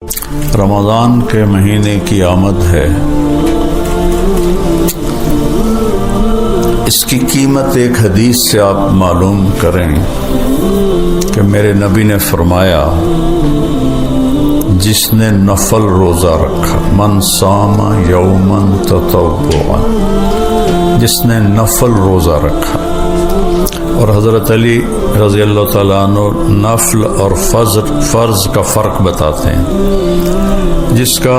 رمضان کے مہینے کی آمد ہے، اس کی قیمت ایک حدیث سے آپ معلوم کریں کہ میرے نبی نے فرمایا، جس نے نفل روزہ رکھا، من صام یوما تطوعا، جس نے نفل روزہ رکھا. اور حضرت علی رضی اللہ تعالیٰ عنہ نفل اور فرض کا فرق بتاتے ہیں. جس کا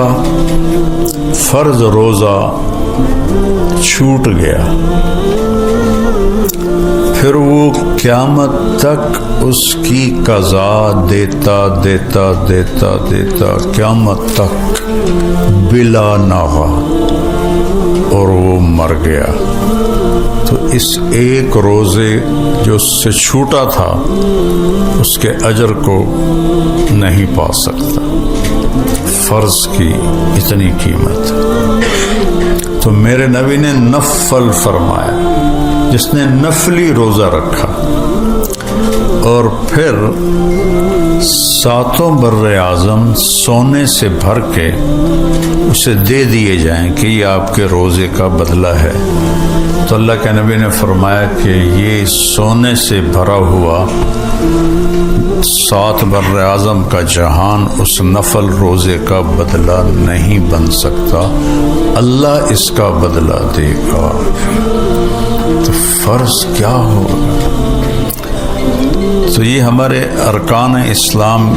فرض روزہ چھوٹ گیا، پھر وہ قیامت تک اس کی قضا دیتا دیتا دیتا دیتا قیامت تک بلا ناغہ، اور وہ مر گیا، تو اس ایک روزے جو اس سے چھوٹا تھا اس کے اجر کو نہیں پا سکتا. فرض کی اتنی قیمت. تو میرے نبی نے نفل فرمایا، جس نے نفلی روزہ رکھا اور پھر 7 بر اعظم سونے سے بھر کے اسے دے دیے جائیں کہ یہ آپ کے روزے کا بدلہ ہے، تو اللہ کے نبی نے فرمایا کہ یہ سونے سے بھرا ہوا 7 بر اعظم کا جہان اس نفل روزے کا بدلہ نہیں بن سکتا، اللہ اس کا بدلہ دے گا. تو فرض کیا ہوگا؟ تو یہ ہمارے ارکان اسلام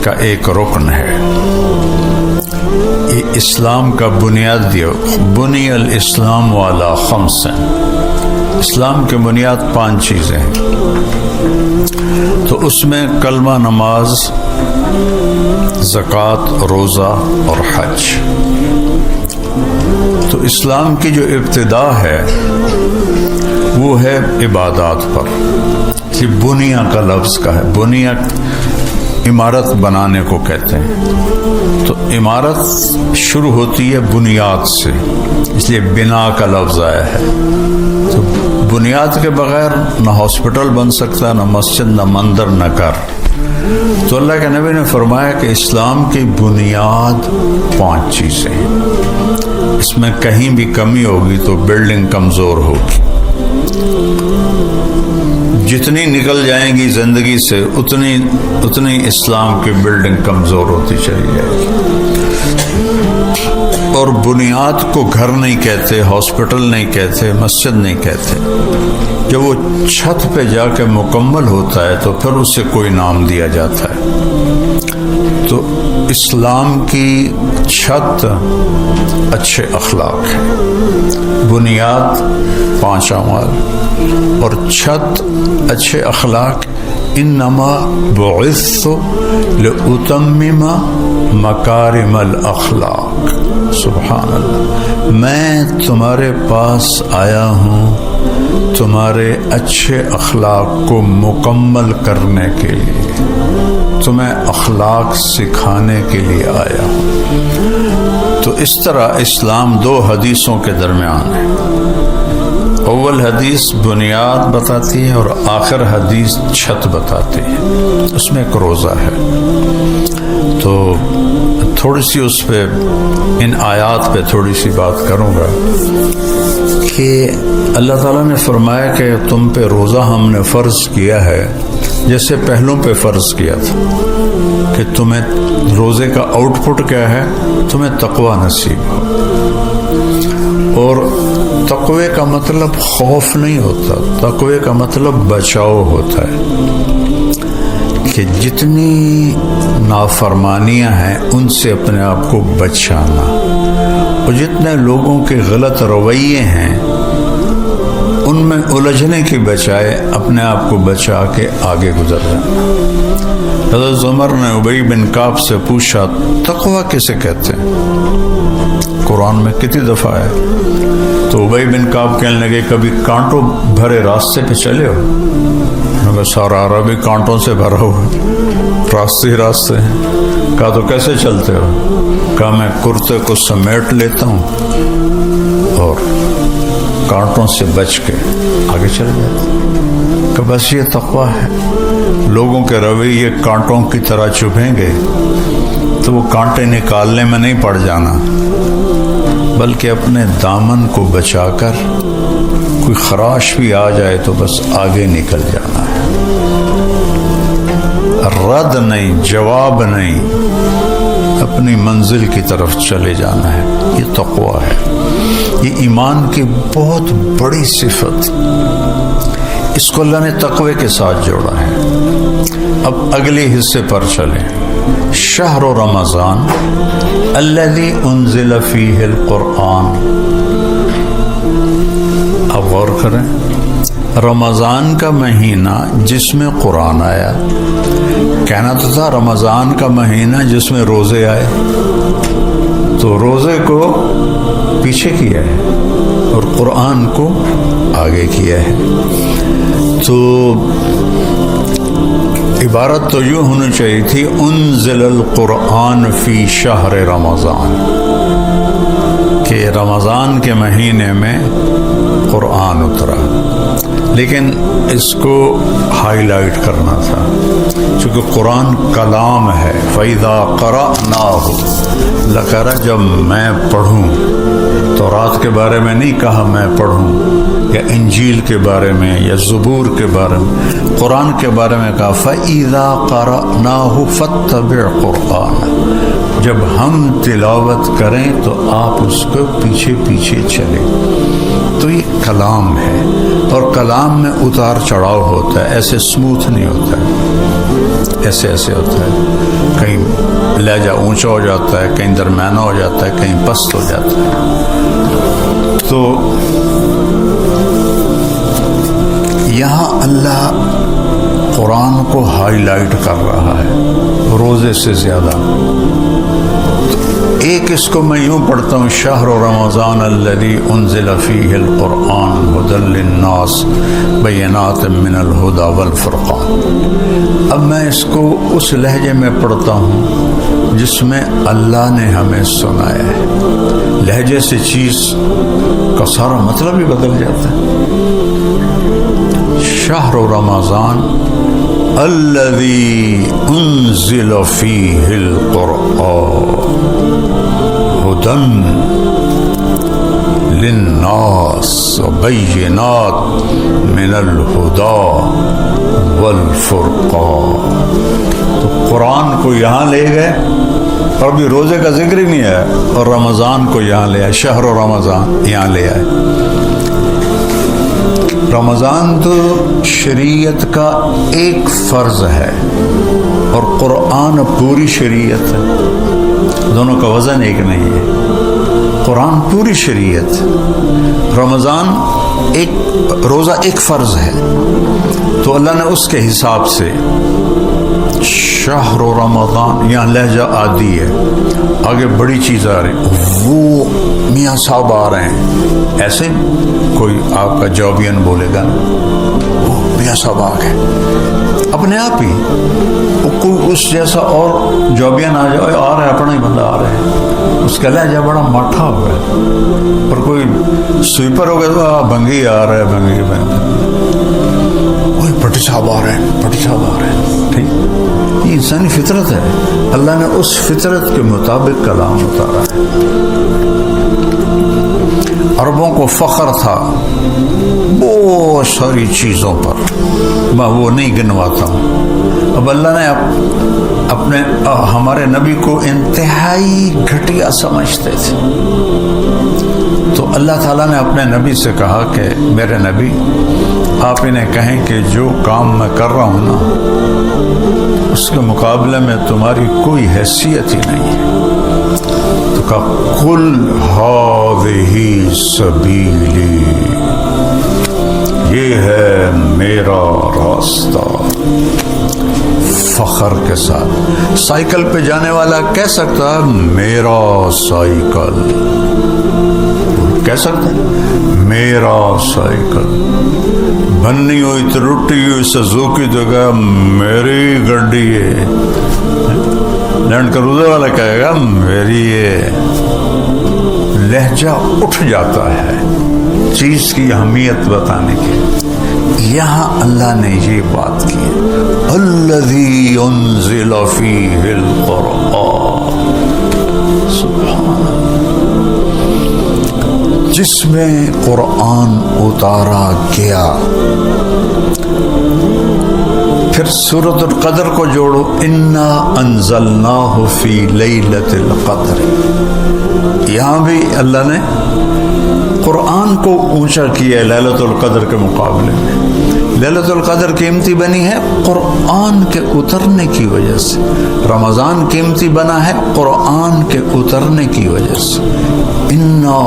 کا ایک رکن ہے. یہ اسلام کا بنیاد دیا، بنی الاسلام والا 5. اسلام کے بنیاد 5 چیزیں ہیں. تو اس میں کلمہ، نماز، زکوٰۃ، روزہ اور حج. تو اسلام کی جو ابتدا ہے وہ ہے عبادات پر. یہ بنیا کا لفظ کا ہے. بنیا عمارت بنانے کو کہتے ہیں. تو عمارت شروع ہوتی ہے بنیاد سے، اس لیے بنا کا لفظ آیا ہے. تو بنیاد کے بغیر نہ ہاسپٹل بن سکتا، نہ مسجد، نہ مندر، نہ گھر. تو اللہ کے نبی نے فرمایا کہ اسلام کی بنیاد 5 چیزیں ہیں. اس میں کہیں بھی کمی ہوگی تو بلڈنگ کمزور ہوگی. جتنی نکل جائیں گی زندگی سے اتنی اسلام کی بلڈنگ کمزور ہوتی چلی جائے گی. اور بنیاد کو گھر نہیں کہتے، ہاسپٹل نہیں کہتے، مسجد نہیں کہتے. جب وہ چھت پہ جا کے مکمل ہوتا ہے تو پھر اسے کوئی نام دیا جاتا ہے. تو اسلام کی چھت اچھے اخلاق ہے، بنیاد 5 اعمال اور چھت اچھے اخلاق. انما بعثت لاتمم مکارم الاخلاق. سبحان اللہ، میں تمہارے پاس آیا ہوں تمہارے اچھے اخلاق کو مکمل کرنے کے لیے، تمہیں اخلاق سکھانے کے لیے آیا ہوں. تو اس طرح اسلام 2 حدیثوں کے درمیان ہے. اول حدیث بنیاد بتاتی ہے اور آخر حدیث چھت بتاتی ہے. اس میں ایک روزہ ہے. تو تھوڑی سی اس پہ، ان آیات پہ تھوڑی سی بات کروں گا کہ اللہ تعالیٰ نے فرمایا کہ تم پہ روزہ ہم نے فرض کیا ہے جیسے پہلوں پہ فرض کیا تھا، کہ تمہیں روزے کا آؤٹ پٹ کیا ہے، تمہیں تقوی نصیب ہو. اور تقوی کا مطلب خوف نہیں ہوتا، تقوی کا مطلب بچاؤ ہوتا ہے. کہ جتنی نافرمانیاں ہیں ان سے اپنے آپ کو بچانا، اور جتنے لوگوں کے غلط رویے ہیں ان میں الجھنے کی بجائے اپنے آپ کو بچا کے آگے گزر جانا. حضرت عمر نے ابی بن کعب سے پوچھا، تقوی کسے کہتے ہیں؟ قرآن میں کتنی دفعہ ہے؟ تو ابی بن کعب کہنے لگے، کبھی کانٹوں بھرے راستے پہ چلے ہو؟ سارا عربی کانٹوں سے بھرا ہوا، راستے ہی راستے ہیں. کہا تو کیسے چلتے ہو؟ کہا میں کرتے کو سمیٹ لیتا ہوں اور کانٹوں سے بچ کے آگے چل جاتا. کہ بس یہ تقویٰ ہے. لوگوں کے رویے کانٹوں کی طرح چبھیں گے تو وہ کانٹے نکالنے میں نہیں پڑ جانا، بلکہ اپنے دامن کو بچا کر کوئی خراش بھی آ جائے تو بس آگے نکل جانا ہے، رد نہیں، جواب نہیں، اپنی منزل کی طرف چلے جانا ہے۔ یہ تقویٰ ہے، یہ ایمان کی بہت بڑی صفت، اس کو اللہ نے تقوی کے ساتھ جوڑا ہے۔ اب اگلے حصے پر چلیں۔ شہر رمضان الذی انزل فیہ القرآن، اب غور کریں، رمضان کا مہینہ جس میں قرآن آیا، کہنا تو تھا رمضان کا مہینہ جس میں روزے آئے، تو روزے کو پیچھے کیا ہے اور قرآن کو آگے کیا ہے۔ تو عبارت تو یوں ہونی چاہیے تھی انزل القرآن فی شہر رمضان، کہ رمضان کے مہینے میں قرآن اترا، لیکن اس کو ہائی لائٹ کرنا تھا چونکہ قرآن کلام ہے۔ فَإِذَا قَرَأْنَاهُ، اللہ کہہ رہا جب میں پڑھوں، تورات کے بارے میں نہیں کہا میں پڑھوں، یا انجیل کے بارے میں یا زبور کے بارے میں، قرآن کے بارے میں کہا فَإِذَا قَرَأْنَاهُ فَاتَّبِعْ قُرْآنَ، جب ہم تلاوت کریں تو آپ اس کو پیچھے پیچھے چلیں۔ تو یہ کلام ہے، اور کلام میں اتار چڑھاؤ ہوتا ہے، ایسے سموتھ نہیں ہوتا ہے، ایسے ایسے ہوتا ہے، کہیں لہجہ اونچا ہو جاتا ہے، کہیں درمیانہ ہو جاتا ہے، کہیں پست ہو جاتا ہے۔ تو یہاں اللہ قرآن کو ہائی لائٹ کر رہا ہے روزے سے زیادہ۔ ایک اس کو میں یوں پڑھتا ہوں، شہر رمضان الذی انزل فیہ القرآن ھدی للناس بینات من الھدی والفرقان۔ اب میں اس کو اس لہجے میں پڑھتا ہوں جس میں اللہ نے ہمیں سنایا ہے۔ لہجے سے چیز کا سارا مطلب ہی بدل جاتا ہے۔ شہر رمضان الذی انزل فیہ القرآن ھدی للناس وبینات من الھدی والفرقان۔ تو قرآن کو یہاں لے گئے، اور ابھی روزے کا ذکر ہی نہیں ہے، اور رمضان کو یہاں لے آئے، شہر و رمضان یہاں لے آئے۔ رمضان تو شریعت کا ایک فرض ہے اور قرآن پوری شریعت ہے، دونوں کا وزن ایک نہیں ہے۔ قرآن پوری شریعت، رمضان ایک روزہ ایک فرض ہے، تو اللہ نے اس کے حساب سے شہر رمضان، یہاں لہجہ عادی ہے، آگے بڑی چیز آ رہی، وہ میاں صاحب آ رہے ہیں، ایسے کوئی آپ کا جوبین بولے گا وہ میاں صاحب آ گئے اپنے آپ ہی، کوئی اس جیسا اور جوبین آ جائے، آ رہا ہے اپنا ہی بندہ آ رہا ہے، اس کا لہجہ بڑا ماٹھا ہوا ہے، اور کوئی سویپر ہو گیا تو بھنگی آ رہا ہے، بھنگی کوئی پٹی صاحب آ رہے ہیں، پٹی صاحب آ رہے ہیں، ٹھیک، یہ انسانی فطرت ہے، اللہ نے اس فطرت کے مطابق کلام اتارا ہے۔ عربوں کو فخر تھا بہت ساری چیزوں پر، میں وہ نہیں گنواتا ہوں۔ اب اللہ نے اپنے ہمارے نبی کو انتہائی گھٹیا سمجھتے تھے، تو اللہ تعالیٰ نے اپنے نبی سے کہا کہ میرے نبی آپ انہیں کہیں کہ جو کام میں کر رہا ہوں نا اس کے مقابلے میں تمہاری کوئی حیثیت ہی نہیں ہے۔ تو کہا قل ھذہ سبیلی، یہ ہے میرا راستہ، فخر کے ساتھ۔ سائیکل پہ جانے والا کہہ سکتا ہے میرا سائیکل، کہہ سکتے میرا سائیکل، بننی ہوئی تو ٹوٹی ہوئی سزوکی تو کہا میری گڈی ہے، لینڈ کروزر والا کہے گا میری ہے۔ لہجہ اٹھ جاتا ہے چیز کی اہمیت بتانے کی۔ یہاں اللہ نے یہ بات کی ہے الذی انزل فیہ القرآن، سبحان اللہ، جس میں قرآن اتارا گیا۔ پھر سورۃ القدر کو جوڑو، انا انزلناہ فی لیلۃ القدر، یہاں بھی اللہ نے قرآن کو اونچا کیا ہے لیلۃ القدر کے مقابلے میں۔ لیلۃ القدر قیمتی بنی ہے قرآن کے اترنے کی وجہ سے، رمضان قیمتی بنا ہے قرآن کے اترنے کی وجہ سے۔ انا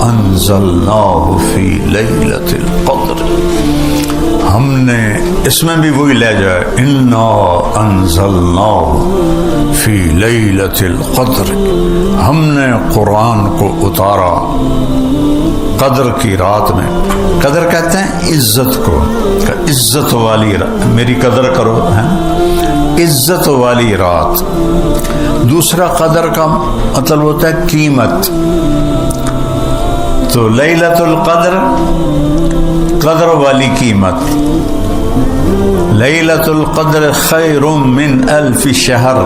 انزلناہ فی لیلۃ القدر، ہم نے اس میں بھی وہی لہجہ ہے، انا انزلناہ فی لیلۃ القدر، ہم نے قرآن کو اتارا قدر کی رات میں۔ قدر کہتے ہیں عزت کو، عزت والی رات، میری قدر کرو، ہے عزت والی رات۔ دوسرا قدر کا مطلب ہوتا ہے قیمت، تو لیلۃ القدر قدر والی قیمت۔ لیلۃ القدر خیر من الف شہر،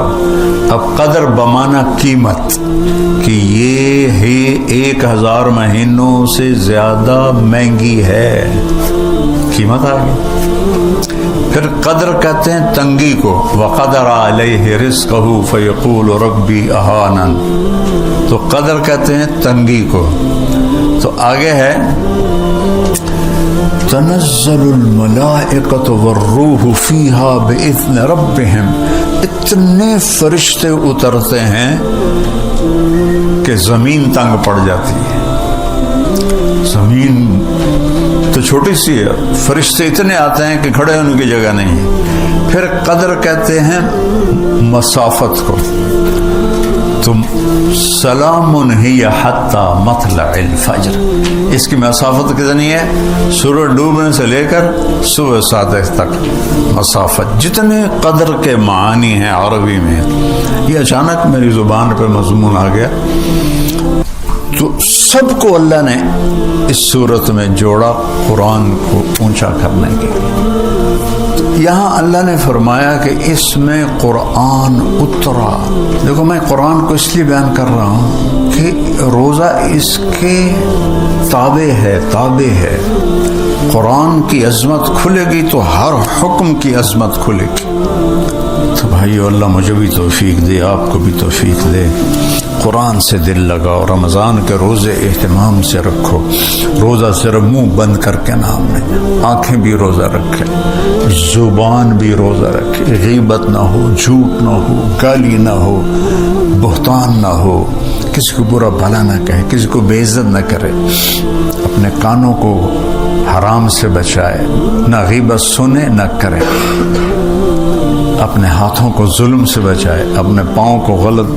اب قدر بمانا قیمت، کہ یہ ہے 1000 مہینوں سے زیادہ مہنگی ہے، قیمت آ گئی۔ پھر قدر کہتے ہیں تنگی کو، وقدر علیہ رزقہ فیقول ربی اہانن، تو قدر کہتے ہیں تنگی کو۔ تو آگے ہے تنزل الملائکۃ والروح فیہا باذن ربہم، اتنے فرشتے اترتے ہیں کہ زمین تنگ پڑ جاتی ہے۔ زمین تو چھوٹی سی ہے، فرشتے اتنے آتے ہیں کہ کھڑے ہونے کی جگہ نہیں ہے۔ پھر قدر کہتے ہیں مسافت کو، تم سلام ہی حتی مطلع الفجر، اس کی مسافت کتنی ہے؟ سورج ڈوبنے سے لے کر صبح 7 تک مسافت۔ جتنے قدر کے معانی ہیں عربی میں، یہ اچانک میری زبان پہ مضمون آ گیا، تو سب کو اللہ نے اس صورت میں جوڑا قرآن کو اونچا کرنے کے لیے۔ یہاں اللہ نے فرمایا کہ اس میں قرآن اترا۔ دیکھو میں قرآن کو اس لیے بیان کر رہا ہوں کہ روزہ اس کے تابع ہے۔ قرآن کی عظمت کھلے گی تو ہر حکم کی عظمت کھلے گی۔ تو بھائیو اللہ مجھے بھی توفیق دے، آپ کو بھی توفیق دے، قرآن سے دل لگاؤ، رمضان کے روزے اہتمام سے رکھو، روزہ صرف منہ بند کر کے نام نہیں، آنکھیں بھی روزہ رکھے، زبان بھی روزہ رکھے، غیبت نہ ہو، جھوٹ نہ ہو، گالی نہ ہو، بہتان نہ ہو، کسی کو برا بھلا نہ کہے، کسی کو بے عزت نہ کرے، اپنے کانوں کو حرام سے بچائے، نہ غیبت سنے نہ کرے، اپنے ہاتھوں کو ظلم سے بچائے، اپنے پاؤں کو غلط